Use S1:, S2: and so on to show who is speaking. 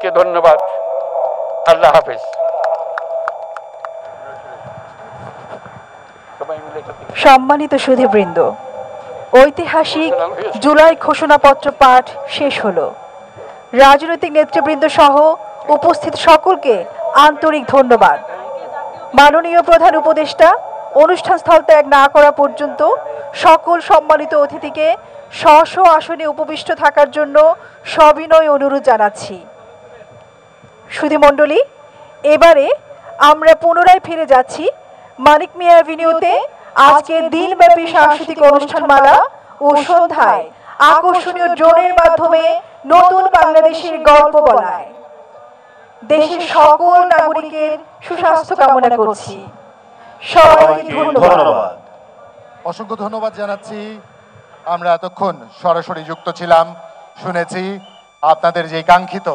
S1: সবাইকে ধন্যবাদ। আল্লাহ হাফেজ।
S2: সম্মানিত সুধীবৃন্দ, ঐতিহাসিক জুলাই ঘোষণাপত্র পাঠ শেষ হলো। রাজনৈতিক নেতৃবৃন্দ সহ উপস্থিত সকলকে আন্তরিক ধন্যবাদ। মাননীয় প্রধান উপদেষ্টা অনুষ্ঠান স্থল ত্যাগ না করা পর্যন্ত সকল সম্মানিত অতিথিকে স্ব স্ব আসনে উপবিষ্ট থাকার জন্য সবিনয় অনুরোধ জানাচ্ছি। সুধীমণ্ডলী, এবারে আমরা পুনরায় ফিরে যাচ্ছি মানিক মিয়া অ্যাভিনিউতে আজকের দিনব্যাপী সাংস্কৃতিক অনুষ্ঠানমালা ও সন্ধ্যায় আকর্ষণীয় ড্রোনের মাধ্যমে নতুন বাংলাদেশের গল্প বলায়। দেশের সকল নাগরিকের সুস্বাস্থ্য কামনা করছি। সবাইকে ধন্যবাদ।
S3: অসংখ্য ধন্যবাদ জানাচ্ছি। আমরা এতক্ষণ সরাসরি যুক্ত ছিলাম, শুনেছি আপনাদের যে কাঙ্ক্ষিত